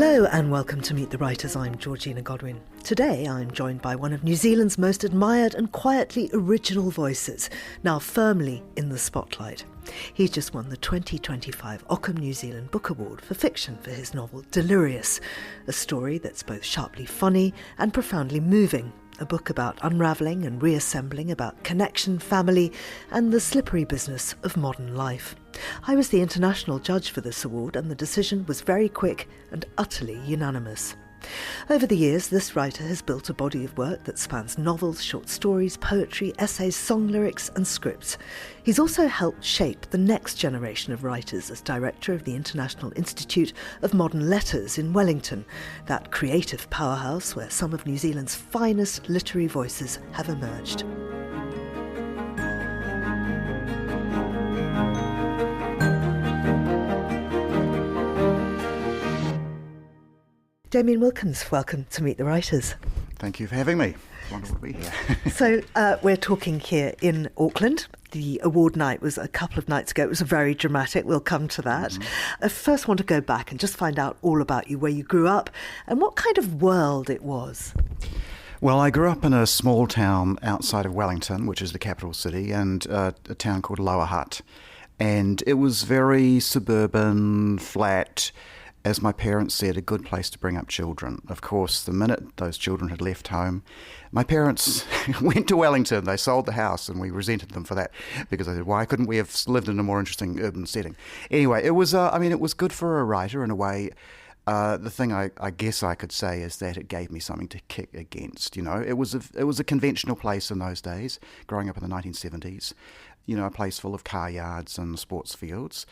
Hello and welcome to Meet the Writers. I'm Georgina Godwin. Today I'm joined by one of New Zealand's most admired and quietly original voices, now firmly in the spotlight. He's just won the 2025 Ockham New Zealand Book Award for fiction for his novel Delirious, a story that's both sharply funny and profoundly moving. A book about unravelling and reassembling, about connection, family, and the slippery business of modern life. I was the international judge for this award, and the decision was very quick and utterly unanimous. Over the years, this writer has built a body of work that spans novels, short stories, poetry, essays, song lyrics and scripts. He's also helped shape the next generation of writers as director of the International Institute of Modern Letters in Wellington, that creative powerhouse where some of New Zealand's finest literary voices have emerged. Damien Wilkins, welcome to Meet the Writers. Thank you for having me. Wonderful to be here. So we're talking here in Auckland. The award night was a couple of nights ago. It was very dramatic. We'll come to that. I first want to go back and just find out all about you, where you grew up and what kind of world it was. Well, I grew up in a small town outside of Wellington, which is the capital city, and a town called Lower Hutt. And it was very suburban, flat, as my parents said, a good place to bring up children. Of course, the minute those children had left home, my parents went to Wellington. They sold the house, and we resented them for that because they said, why couldn't we have lived in a more interesting urban setting? Anyway, it was it was good for a writer in a way. The thing I guess I could say is that it gave me something to kick against. You know, it was a conventional place in those days, growing up in the 1970s. You know, a place full of car yards and sports fields.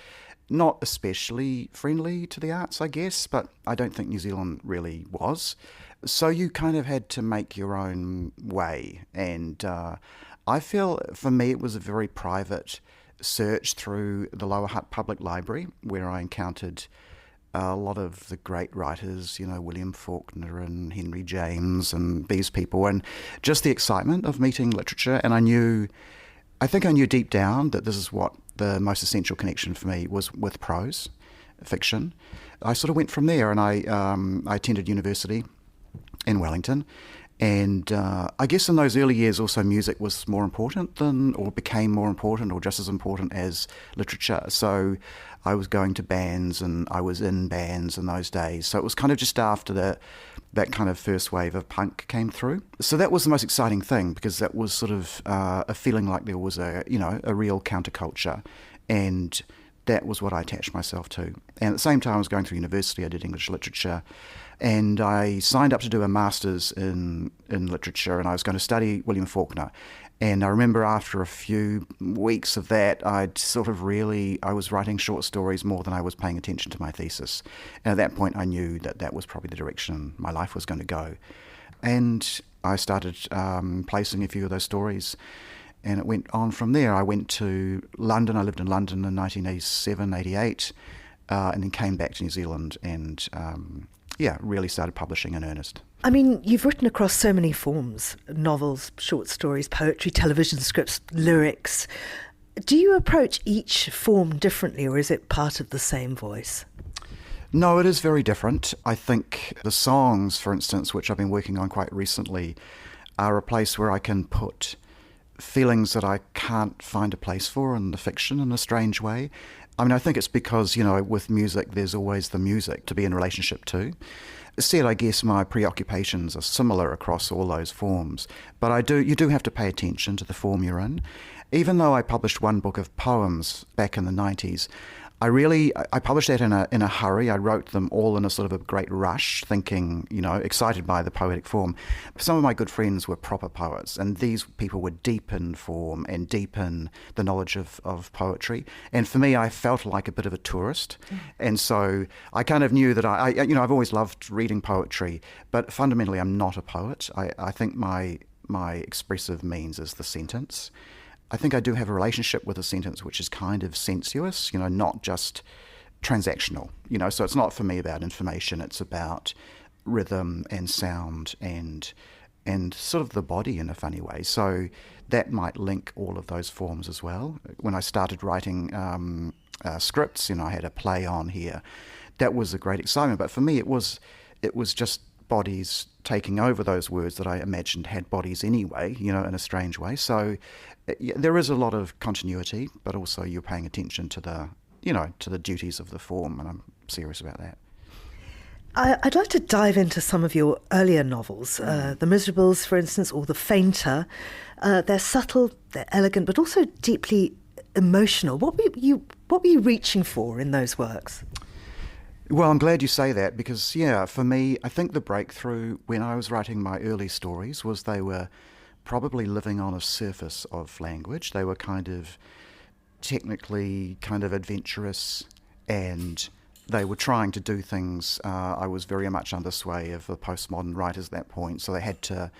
Not especially friendly to the arts, I guess, but I don't think New Zealand really was. So you kind of had to make your own way. And I feel, for me, it was a very private search through the Lower Hutt Public Library, where I encountered a lot of the great writers, you know, William Faulkner and Henry James and these people, and just the excitement of meeting literature. And I think I knew deep down that this is what the most essential connection for me was with prose, fiction. I sort of went from there, and I attended university in Wellington, and I guess in those early years also music was more important than, or became more important, or just as important as literature. So I was going to bands, and I was in bands in those days. So it was kind of just after that kind of first wave of punk came through. So that was the most exciting thing, because that was sort of a feeling like there was a real counterculture, and that was what I attached myself to. And at the same time I was going through university, I did English literature, and I signed up to do a master's in literature, and I was going to study William Faulkner. And I remember after a few weeks of that, I was writing short stories more than I was paying attention to my thesis. And at that point, I knew that was probably the direction my life was going to go. And I started placing a few of those stories, and it went on from there. I went to London. I lived in London in 1987, 88, and then came back to New Zealand and really started publishing in earnest. I mean, you've written across so many forms: novels, short stories, poetry, television scripts, lyrics. Do you approach each form differently, or is it part of the same voice? No, it is very different. I think the songs, for instance, which I've been working on quite recently, are a place where I can put feelings that I can't find a place for in the fiction in a strange way. I mean, I think it's because, you know, with music, there's always the music to be in relationship to. Said, I guess my preoccupations are similar across all those forms, but you do have to pay attention to the form you're in. Even though I published one book of poems back in the 90s, I published that in a hurry. I wrote them all in a sort of a great rush, thinking, you know, excited by the poetic form. Some of my good friends were proper poets, and these people were deep in form and deep in the knowledge of poetry. And for me, I felt like a bit of a tourist. And so I kind of knew that I've always loved reading poetry, but fundamentally I'm not a poet. I think my expressive means is the sentence. I think I do have a relationship with a sentence which is kind of sensuous, you know, not just transactional, you know, so it's not for me about information, it's about rhythm and sound and sort of the body in a funny way. So that might link all of those forms as well. When I started writing scripts, you know, I had a play on here. that was a great excitement. But for me, it was just bodies taking over those words that I imagined had bodies anyway, in a strange way. So there is a lot of continuity, but also you're paying attention to the duties of the form, and I'm serious about that. I'd like to dive into some of your earlier novels, The Miserables, for instance, or The Fainter. They're subtle, they're elegant, but also deeply emotional. What were you reaching for in those works? Well, I'm glad you say that because, for me, I think the breakthrough when I was writing my early stories was they were probably living on a surface of language. They were kind of technically kind of adventurous, and they were trying to do things. I was very much under sway of the postmodern writers at that point, so they had to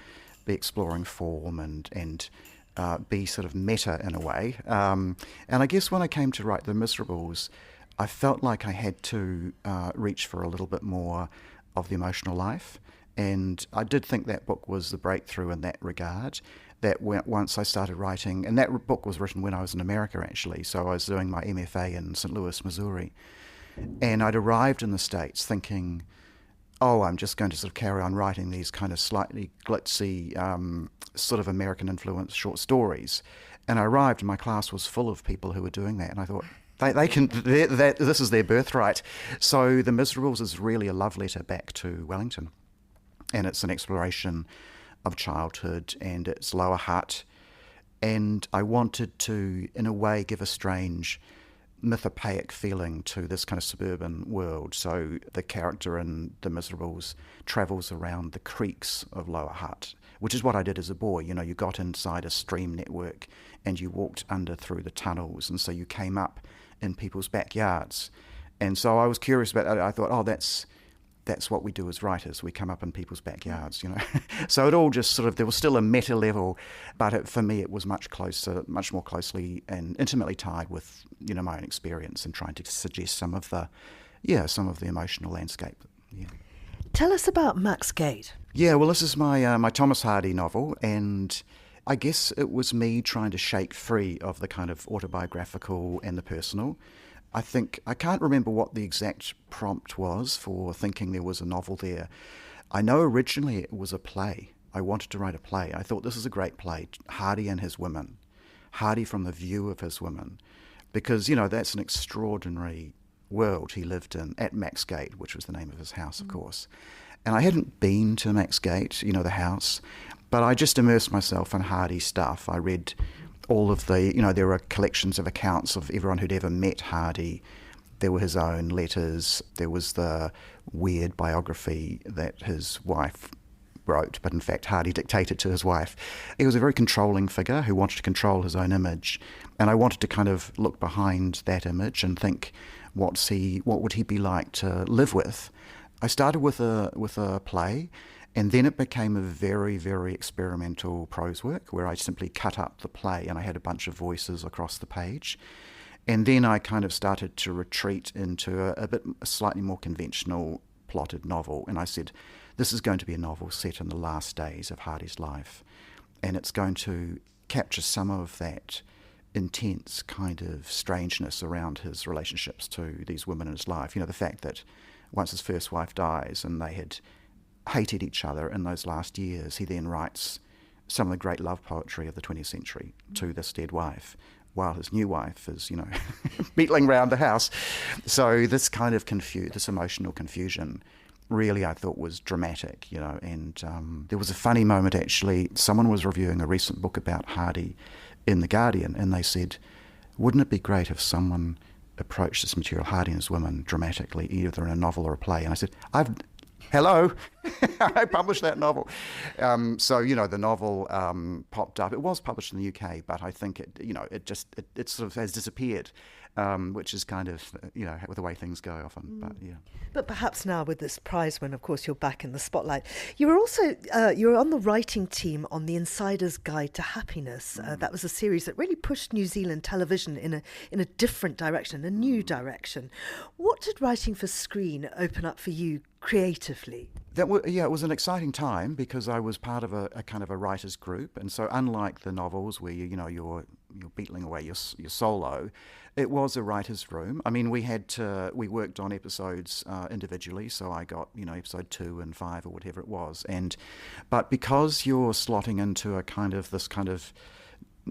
be exploring form and be sort of meta in a way. And I guess when I came to write The Miserables, I felt like I had to reach for a little bit more of the emotional life. And I did think that book was the breakthrough in that regard, that once I started writing, and that book was written when I was in America actually, so I was doing my MFA in St. Louis, Missouri. And I'd arrived in the States thinking, I'm just going to sort of carry on writing these kind of slightly glitzy, sort of American-influenced short stories. And I arrived and my class was full of people who were doing that, and I thought, this is their birthright. So The Miserables is really a love letter back to Wellington. And it's an exploration of childhood, and it's Lower Hutt. And I wanted to, in a way, give a strange mythopoeic feeling to this kind of suburban world. So the character in The Miserables travels around the creeks of Lower Hutt, which is what I did as a boy. You got inside a stream network and you walked under through the tunnels, and so you came up in people's backyards. And so I was curious about that. I thought, that's what we do as writers. We come up in people's backyards, So it all just sort of, there was still a meta level, but for me it was much more closely and intimately tied with, my own experience and trying to suggest some of the emotional landscape. Yeah. Tell us about Max Gate. Yeah, well, this is my Thomas Hardy novel, and I guess it was me trying to shake free of the kind of autobiographical and the personal. I can't remember what the exact prompt was for thinking there was a novel there. I know originally it was a play. I wanted to write a play. I thought this is a great play, Hardy and his women, Hardy from the view of his women, because, that's an extraordinary world he lived in at Max Gate, which was the name of his house, of course. And I hadn't been to Max Gate, the house, but I just immersed myself in Hardy's stuff. I read all of the, there were collections of accounts of everyone who'd ever met Hardy. There were his own letters. There was the weird biography that his wife wrote, but in fact Hardy dictated to his wife. He was a very controlling figure who wanted to control his own image, and I wanted to kind of look behind that image and think, what would he be like to live with? I started with a play, and then it became a very, very experimental prose work where I simply cut up the play and I had a bunch of voices across the page. And then I kind of started to retreat into a slightly more conventional plotted novel. And I said, this is going to be a novel set in the last days of Hardy's life. And it's going to capture some of that intense kind of strangeness around his relationships to these women in his life. The fact that once his first wife dies and they had hated each other in those last years, he then writes some of the great love poetry of the 20th century to this dead wife, while his new wife is, beetling round the house. So this kind of this emotional confusion really I thought was dramatic, and there was a funny moment actually. Someone was reviewing a recent book about Hardy in The Guardian, and they said, wouldn't it be great if someone approached this material, Hardy and his women, dramatically, either in a novel or a play? And I said, hello, I published that novel. So, the novel popped up. It was published in the UK, but I think it sort of has disappeared, which is kind of, with the way things go often. But yeah. But perhaps now with this prize win, of course, you're back in the spotlight. You were also, you're on the writing team on The Insider's Guide to Happiness. That was a series that really pushed New Zealand television in a different direction, a new direction. What did writing for screen open up for you creatively? It was an exciting time because I was part of a kind of a writers group, and so unlike the novels where you're beetling away your solo, it was a writer's room. I mean, we worked on episodes individually, so I got, episode 2 and 5 or whatever it was. But because you're slotting into this kind of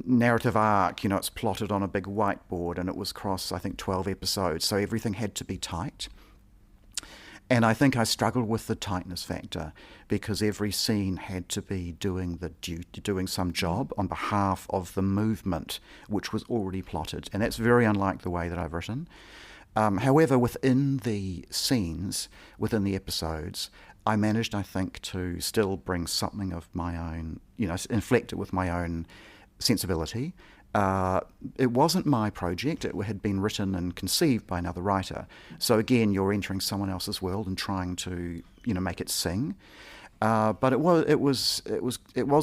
narrative arc, it's plotted on a big whiteboard, and it was across, I think, 12 episodes, so everything had to be tight. And I think I struggled with the tightness factor because every scene had to be doing some job on behalf of the movement, which was already plotted. And that's very unlike the way that I've written. However, within the scenes, within the episodes, I managed, I think, to still bring something of my own, inflect it with my own sensibility. It wasn't my project. It had been written and conceived by another writer. So again, you're entering someone else's world and trying to, make it sing. But it was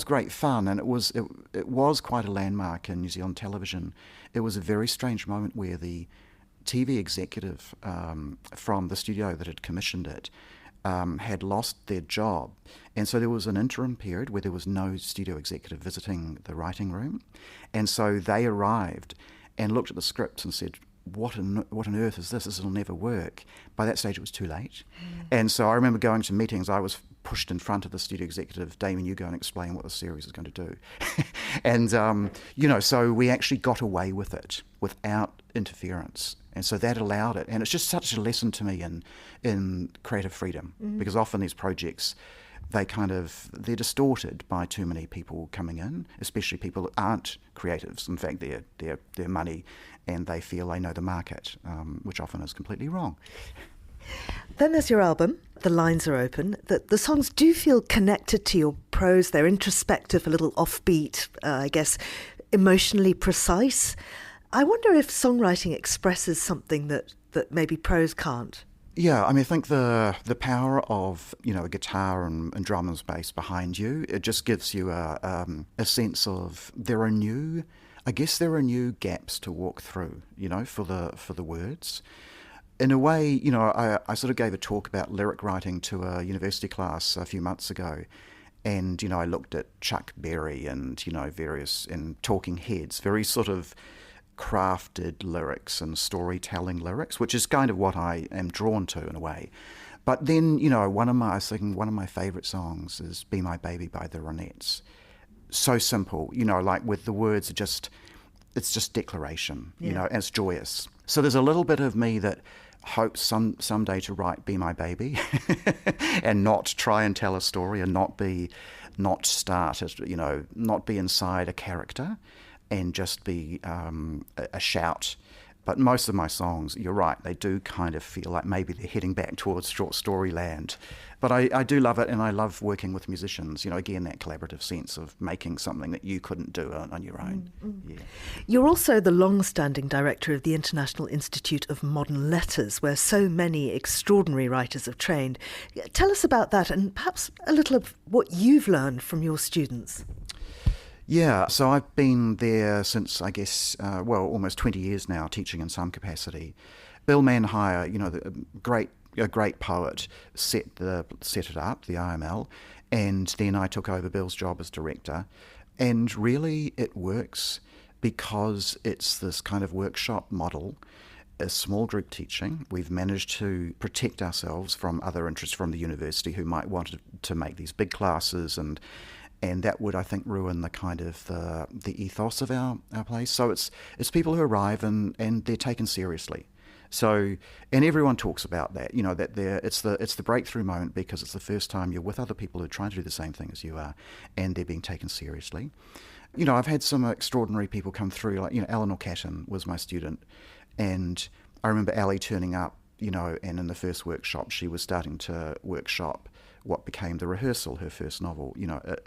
great fun, and it was quite a landmark in New Zealand television. It was a very strange moment where the TV executive from the studio that had commissioned it had lost their job. And so there was an interim period where there was no studio executive visiting the writing room. And so they arrived and looked at the scripts and said, what on earth is this? This will never work. By that stage, it was too late. And so I remember going to meetings. I was pushed in front of the studio executive, Damien, you go and explain what the series is going to do. And, so we actually got away with it without interference. And so that allowed it. And it's just such a lesson to me in creative freedom, because often these projects, they're distorted by too many people coming in, especially people that aren't creatives. In fact, they're money, and they feel they know the market, which often is completely wrong. Then there's your album, The Lines Are Open. The songs do feel connected to your prose. They're introspective, a little offbeat, I guess, emotionally precise. I wonder if songwriting expresses something that maybe prose can't. Yeah, I mean, I think the power of, a guitar and drum and bass behind you, it just gives you a sense of there are new gaps to walk through, for the words. In a way, I sort of gave a talk about lyric writing to a university class a few months ago. And, I looked at Chuck Berry and, various and Talking Heads, very sort of crafted lyrics and storytelling lyrics, which is kind of what I am drawn to in a way. But then, one of my favourite songs is Be My Baby by the Ronettes. So simple, like with the words, it's just declaration, and it's joyous. So there's a little bit of me that hopes someday to write Be My Baby and not try and tell a story and not be inside a character and just be a shout. But most of my songs, you're right, they do kind of feel like maybe they're heading back towards short story land. But I do love it, and I love working with musicians, again, that collaborative sense of making something that you couldn't do on your own. Yeah. You're also the long-standing director of the International Institute of Modern Letters, where so many extraordinary writers have trained. Tell us about that, and perhaps a little of what you've learned from your students. Yeah, so I've been there since, I guess, almost 20 years now, teaching in some capacity. Bill Manhire, a great poet, set it up, the IML, and then I took over Bill's job as director. And really it works because it's this kind of workshop model, a small group teaching. We've managed to protect ourselves from other interests from the university who might want to make these big classes, and that would, I think, ruin the kind of the ethos of our place. So it's people who arrive and they're taken seriously. So, and everyone talks about that, that it's the breakthrough moment because it's the first time you're with other people who are trying to do the same thing as you are, and they're being taken seriously. I've had some extraordinary people come through, like, Eleanor Catton was my student, and I remember Ali turning up, and in the first workshop she was starting to workshop what became The Rehearsal, her first novel,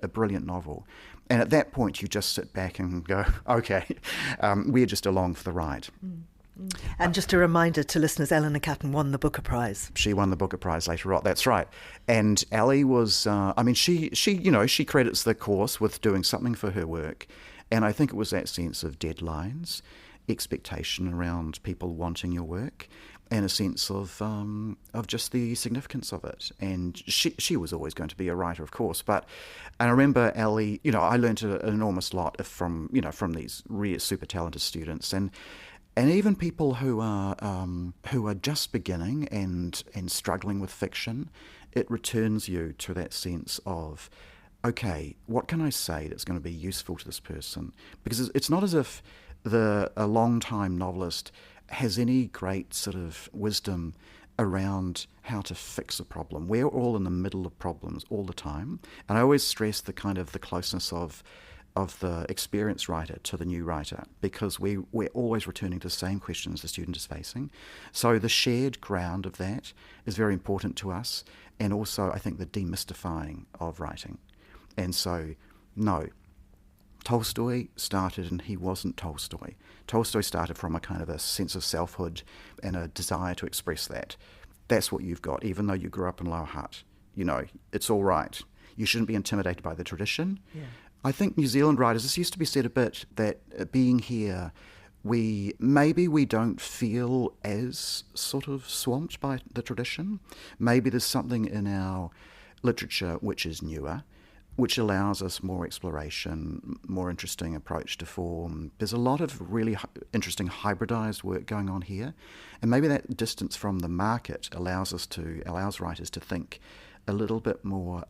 a brilliant novel. And at that point you just sit back and go, okay, we're just along for the ride. And just a reminder to listeners, Eleanor Catton won the Booker Prize. She won the Booker Prize later on, that's right. And Ali was, she credits the course with doing something for her work. And I think it was that sense of deadlines, expectation around people wanting your work. and a sense of just the significance of it. And she was always going to be a writer, of course. But I remember Ellie, I learned an enormous lot from these really super talented students, and even people who are just beginning and struggling with fiction. It returns you to that sense of, okay, what can I say that's going to be useful to this person? Because it's not as if a long-time novelist has any great sort of wisdom around how to fix a problem. We're all in the middle of problems all the time, and I always stress the closeness of the experienced writer to the new writer, because we're always returning to the same questions the student is facing. So the shared ground of that is very important to us, and also I think the demystifying of writing. And so, no, Tolstoy started, and he wasn't Tolstoy. Tolstoy started from a kind of a sense of selfhood and a desire to express that. That's what you've got, even though you grew up in Lower Hutt. It's all right. You shouldn't be intimidated by the tradition. Yeah. I think New Zealand writers, this used to be said a bit, that being here, we don't feel as sort of swamped by the tradition. Maybe there's something in our literature which is newer, which allows us more exploration, more interesting approach to form. There's a lot of really interesting hybridized work going on here, and maybe that distance from the market allows writers to think a little bit more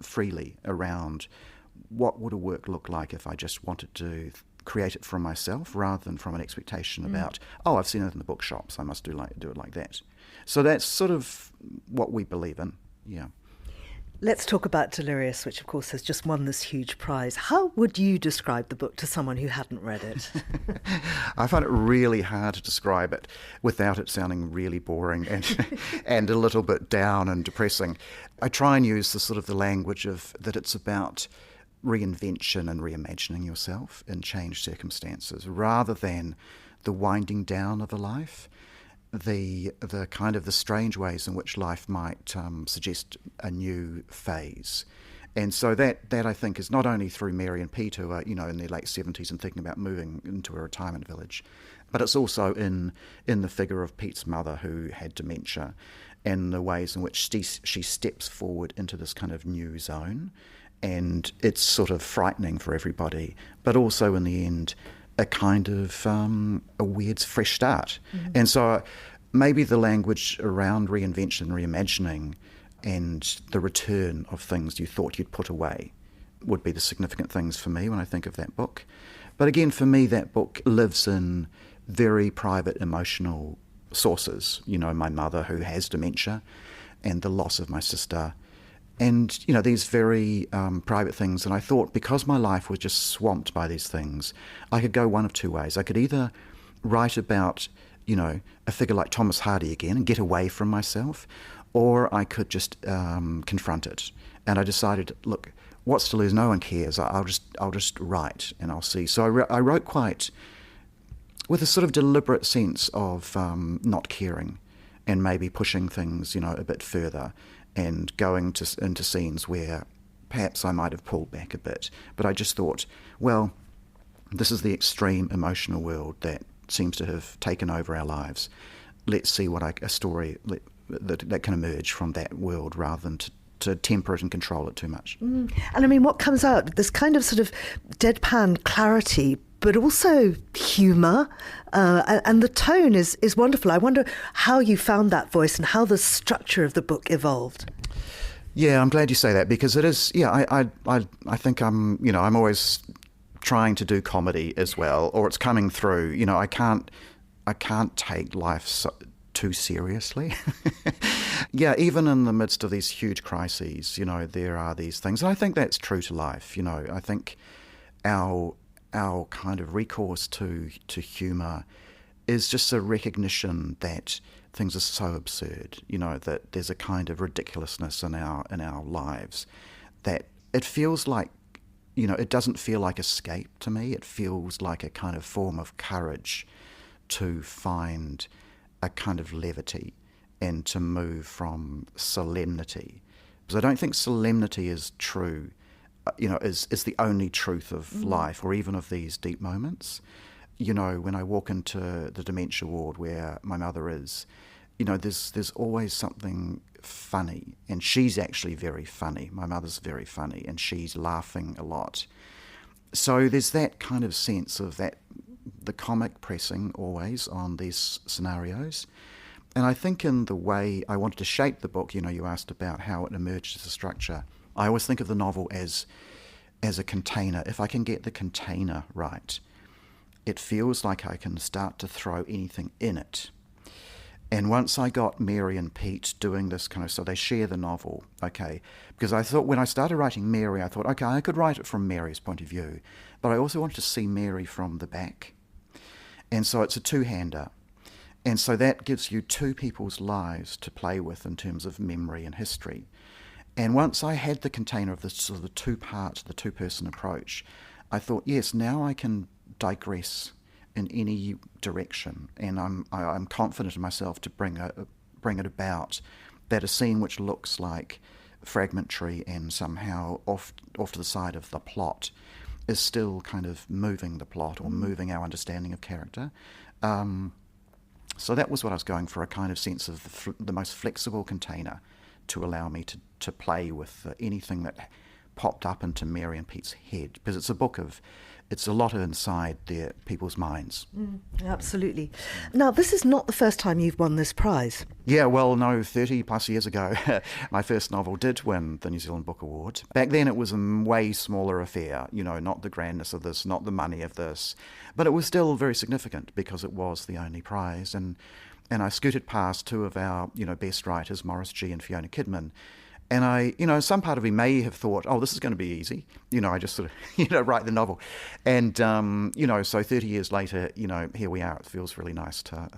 freely around what would a work look like if I just wanted to create it from myself, rather than from an expectation about, I've seen it in the bookshops, I must do it like that. So that's sort of what we believe in, yeah. Let's talk about Delirious, which of course has just won this huge prize. How would you describe the book to someone who hadn't read it? I find it really hard to describe it without it sounding really boring and a little bit down and depressing. I try and use the language of that it's about reinvention and reimagining yourself in changed circumstances, rather than the winding down of a life. The kind of the strange ways in which life might suggest a new phase. And so that I think is not only through Mary and Pete, who are in their late 70s and thinking about moving into a retirement village, but it's also in the figure of Pete's mother, who had dementia, and the ways in which she steps forward into this kind of new zone. And it's sort of frightening for everybody, but also in the end a kind of a weird fresh start. Mm-hmm. And so maybe the language around reinvention, reimagining, and the return of things you thought you'd put away would be the significant things for me when I think of that book. But again, for me, that book lives in very private emotional sources. My mother, who has dementia, and the loss of my sister, and these very private things. And I thought, because my life was just swamped by these things, I could go one of two ways. I could either write about a figure like Thomas Hardy again and get away from myself, or I could just confront it. And I decided, look, what's to lose? No one cares. I'll just write, and I'll see. So I wrote quite with a sort of deliberate sense of not caring, and maybe pushing things a bit further, and going into scenes where perhaps I might have pulled back a bit. But I just thought, well, this is the extreme emotional world that seems to have taken over our lives. Let's see what a story that can emerge from that world, rather than to temper it and control it too much. And I mean, what comes out, this kind of sort of deadpan clarity, but also humour, and the tone is wonderful. I wonder how you found that voice and how the structure of the book evolved. Yeah, I'm glad you say that, because it is. Yeah, I think I'm always trying to do comedy as well, or it's coming through. I can't take life too seriously. Yeah, even in the midst of these huge crises, there are these things, and I think that's true to life. I think our kind of recourse to humour is just a recognition that things are so absurd, that there's a kind of ridiculousness in our lives, that it feels like, it doesn't feel like escape to me. It feels like a kind of form of courage to find a kind of levity and to move from solemnity. Because I don't think solemnity is true, is the only truth of life, or even of these deep moments. when I walk into the dementia ward where my mother is, there's always something funny, and she's actually very funny. My mother's very funny, and she's laughing a lot. So there's that kind of sense of that, the comic pressing always on these scenarios. And I think in the way I wanted to shape the book, you asked about how it emerged as a structure. I always think of the novel as a container. If I can get the container right, it feels like I can start to throw anything in it. And once I got Mary and Pete doing this kind of, so they share the novel, okay, because I thought when I started writing Mary, I thought, okay, I could write it from Mary's point of view, but I also wanted to see Mary from the back. And so it's a two-hander. And so that gives you two people's lives to play with in terms of memory and history. And once I had the container of the sort of the two-part, the two-person approach, I thought, yes, now I can digress in any direction, and I'm confident in myself to bring it about that a scene which looks like fragmentary and somehow off to the side of the plot is still kind of moving the plot or moving our understanding of character. So that was what I was going for, a kind of sense of the most flexible container to allow me to play with anything that popped up into Mary and Pete's head, because it's a lot of inside their people's minds. Absolutely. Now, this is not the first time you've won this prize. Yeah, well, no, 30 plus years ago, my first novel did win the New Zealand Book Award. Back then it was a way smaller affair, not the grandness of this, not the money of this, but it was still very significant because it was the only prize. And I scooted past two of our, best writers, Maurice G. and Fiona Kidman. And I, some part of me may have thought, oh, this is going to be easy. I just sort of, write the novel. And, so 30 years later, here we are. It feels really nice to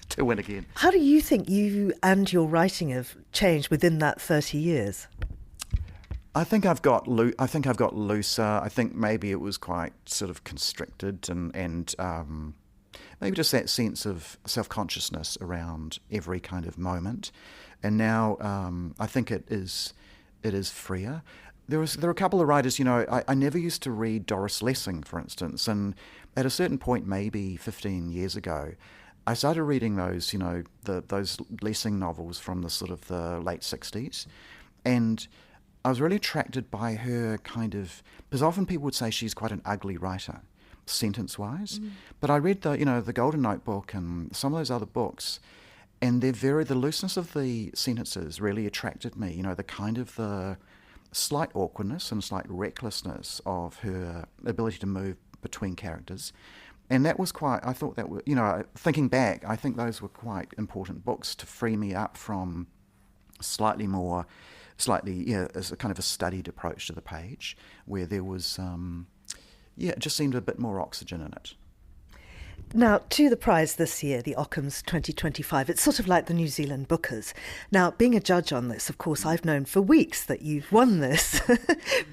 to win again. How do you think you and your writing have changed within that 30 years? I think I've got looser. I think maybe it was quite sort of constricted and maybe just that sense of self-consciousness around every kind of moment. And now I think it is freer. There are a couple of writers, I never used to read Doris Lessing, for instance, and at a certain point, maybe 15 years ago, I started reading those, those Lessing novels from the sort of the late 60s, and I was really attracted by her kind of, because often people would say she's quite an ugly writer, sentence-wise, but I read the Golden Notebook and some of those other books, and the looseness of the sentences really attracted me. The kind of the slight awkwardness and slight recklessness of her ability to move between characters. And that was I thought that was, thinking back, I think those were quite important books to free me up from as a kind of a studied approach to the page, where there was, it just seemed a bit more oxygen in it. Now, to the prize this year, the Ockham's 2025, it's sort of like the New Zealand Bookers. Now, being a judge on this, of course, I've known for weeks that you've won this,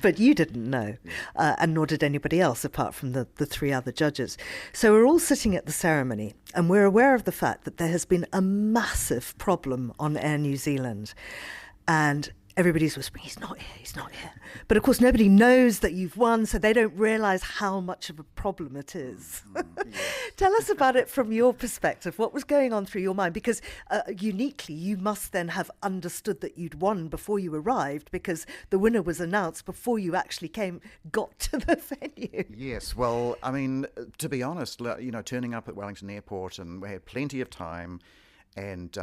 but you didn't know, and nor did anybody else apart from the three other judges. So we're all sitting at the ceremony, and we're aware of the fact that there has been a massive problem on Air New Zealand. And everybody's whispering, he's not here. But of course, nobody knows that you've won, so they don't realise how much of a problem it is. Tell us about it from your perspective. What was going on through your mind? Because uniquely, you must then have understood that you'd won before you arrived, because the winner was announced before you actually got to the venue. Yes, well, I mean, to be honest, turning up at Wellington Airport, and we had plenty of time. And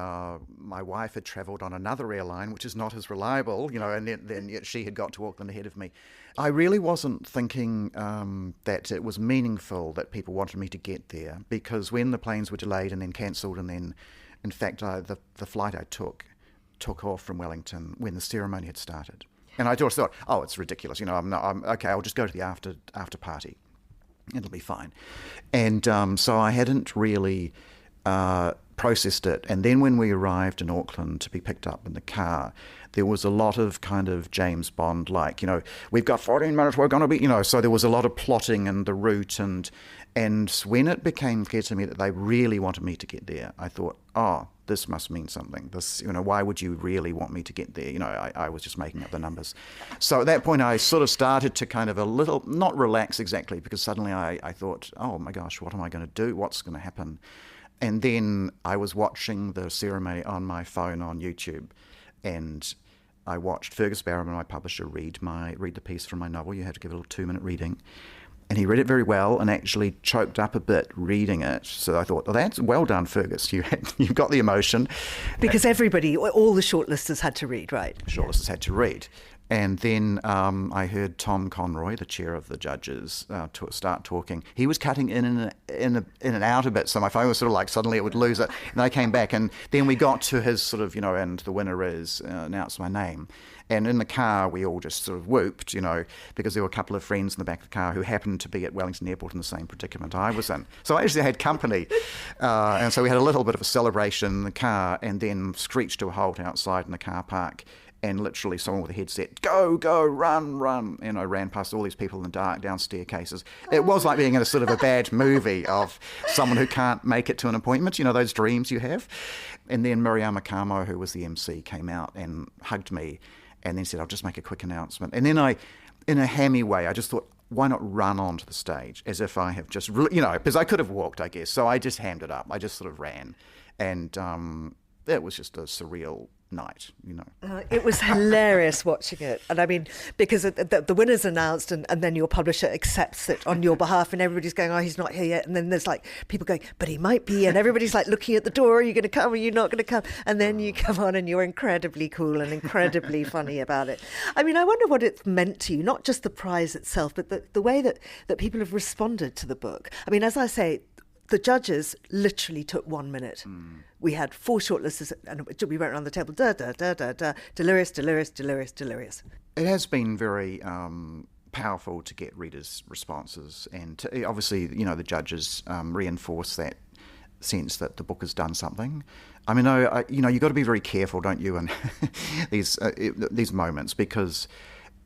my wife had travelled on another airline, which is not as reliable, and then yet she had got to Auckland ahead of me. I really wasn't thinking that it was meaningful that people wanted me to get there, because when the planes were delayed and then cancelled, and then, in fact, the flight I took off from Wellington when the ceremony had started. And I just thought, oh, it's ridiculous, I'm okay, I'll just go to the after party. It'll be fine. And so I hadn't really processed it. And then when we arrived in Auckland to be picked up in the car, there was a lot of kind of James Bond, like, we've got 14 minutes, we're going to be, so there was a lot of plotting and the route, and And when it became clear to me that they really wanted me to get there, I thought, oh, this must mean something. This, why would you really want me to get there? I was just making up the numbers. So at that point, I sort of started to kind of a little, not relax exactly, because suddenly I thought, oh my gosh, what am I going to do? What's going to happen? And then I was watching the ceremony on my phone on YouTube, and I watched Fergus Barrowman, my publisher, read the piece from my novel. You had to give it a little 2-minute reading. And he read it very well and actually choked up a bit reading it. So I thought, that's well done, Fergus. You've got the emotion. Because everybody, all the shortlisters had to read, right? Shortlisters had to read. And then I heard Tom Conroy, the chair of the judges, start talking. He was cutting in and out a bit, so my phone was sort of like suddenly it would lose it. And I came back, and then we got to his sort of, and the winner is, announced my name. And in the car, we all just sort of whooped, because there were a couple of friends in the back of the car who happened to be at Wellington Airport in the same predicament I was in. So I actually had company. And so we had a little bit of a celebration in the car, and then screeched to a halt outside in the car park. And literally someone with a headset, go, run. And I ran past all these people in the dark, down staircases. It was like being in a sort of a bad movie of someone who can't make it to an appointment, those dreams you have. And then Miriam Akamo, who was the MC, came out and hugged me and then said, I'll just make a quick announcement. And then I, in a hammy way, I just thought, why not run onto the stage as if I have just, because I could have walked, I guess. So I just hammed it up. I just sort of ran. And it was just a surreal night, It was hilarious watching it. And I mean, because the winner's announced and then your publisher accepts it on your behalf and everybody's going, oh, he's not here yet. And then there's like people going, but he might be. And everybody's like looking at the door, are you going to come? Are you not going to come? And then you come on and you're incredibly cool and incredibly funny about it. I mean, I wonder what it's meant to you, not just the prize itself, but the way that people have responded to the book. I mean, as I say, the judges literally took 1 minute. We had 4 shortlisters, and we went around the table, delirious. It has been very powerful to get readers' responses, and obviously, the judges reinforce that sense that the book has done something. I mean, you've got to be very careful, don't you, in these moments, because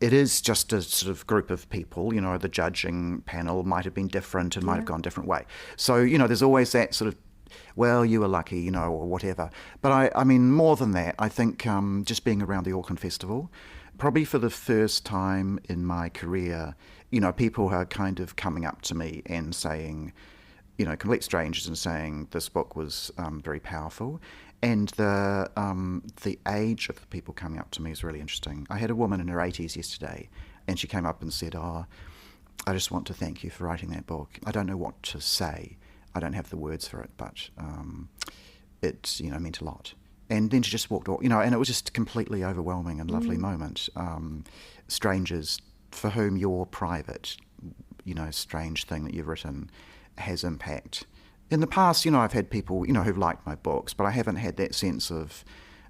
it is just a sort of group of people, the judging panel might have been different and might have gone a different way. So, there's always that sort of, well, you were lucky, or whatever. But I mean, more than that, I think just being around the Auckland Festival, probably for the first time in my career, people are kind of coming up to me and saying, complete strangers, and saying this book was very powerful. And the age of the people coming up to me is really interesting. I had a woman in her 80s yesterday, and she came up and said, I just want to thank you for writing that book. I don't know what to say. I don't have the words for it, but it meant a lot. And then she just walked off, and it was just a completely overwhelming and lovely moment. Strangers for whom your private, strange thing that you've written has impact. In the past, I've had people, who've liked my books, but I haven't had that sense of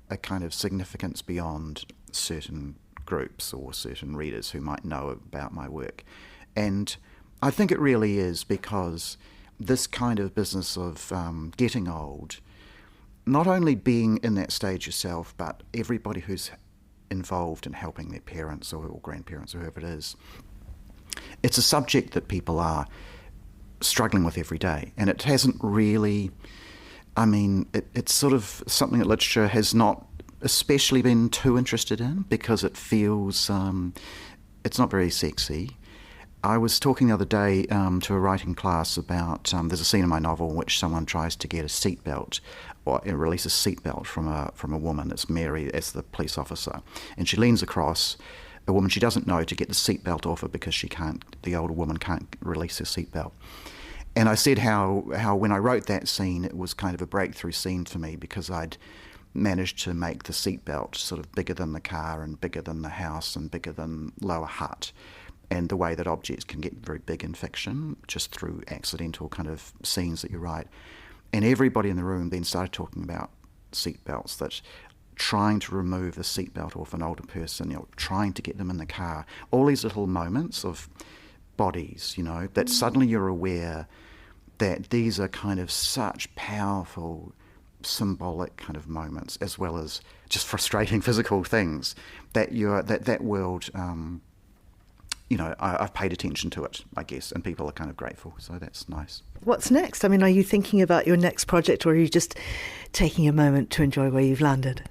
a kind of significance beyond certain groups or certain readers who might know about my work. And I think it really is because this kind of business of getting old, not only being in that stage yourself, but everybody who's involved in helping their parents or grandparents or whoever it is, it's a subject that people are struggling with every day, and it hasn't really, it's sort of something that literature has not especially been too interested in, because it feels it's not very sexy. I was talking the other day to a writing class about there's a scene in my novel in which someone tries to get a seatbelt, or release a seatbelt from a woman. It's Mary as the police officer, and she leans across a woman she doesn't know to get the seatbelt off her because the older woman can't release her seatbelt. And I said how when I wrote that scene, it was kind of a breakthrough scene for me, because I'd managed to make the seatbelt sort of bigger than the car and bigger than the house and bigger than Lower Hutt, and the way that objects can get very big in fiction just through accidental kind of scenes that you write. And everybody in the room then started talking about seatbelts, that trying to remove the seatbelt off an older person, trying to get them in the car, all these little moments of bodies, that suddenly you're aware that these are kind of such powerful symbolic kind of moments, as well as just frustrating physical things, that that world I've paid attention to it, I guess, and people are kind of grateful, so that's nice. What's next? I mean, are you thinking about your next project, or are you just taking a moment to enjoy where you've landed?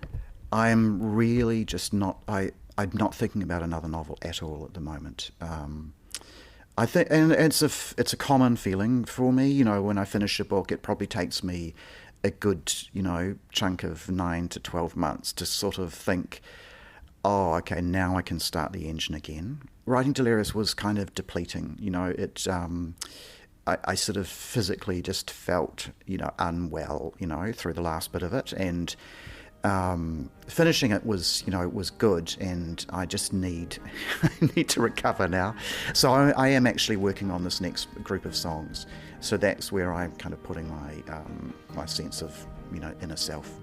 I'm really just not. I'm not thinking about another novel at all at the moment. I think, and it's a common feeling for me. When I finish a book, it probably takes me a good chunk of 9 to 12 months to sort of think, oh, okay, now I can start the engine again. Writing Delirious was kind of depleting. I sort of physically just felt unwell through the last bit of it, and finishing it was good, and I just need to recover now. So I am actually working on this next group of songs. So that's where I'm kind of putting my sense of inner self.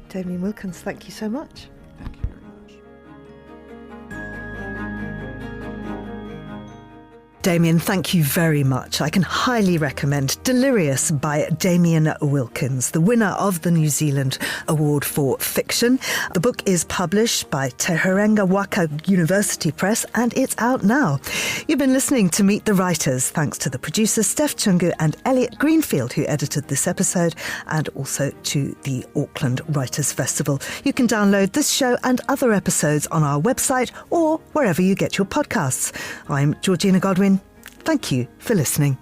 Damien Wilkins, thank you so much. Thank you very much. Damien, thank you very much. I can highly recommend Delirious by Damien Wilkins, the winner of the New Zealand Award for Fiction. The book is published by Te Herenga Waka University Press, and it's out now. You've been listening to Meet the Writers, thanks to the producers Steph Chungu and Elliot Greenfield, who edited this episode, and also to the Auckland Writers Festival. You can download this show and other episodes on our website or wherever you get your podcasts. I'm Georgina Godwin. Thank you for listening.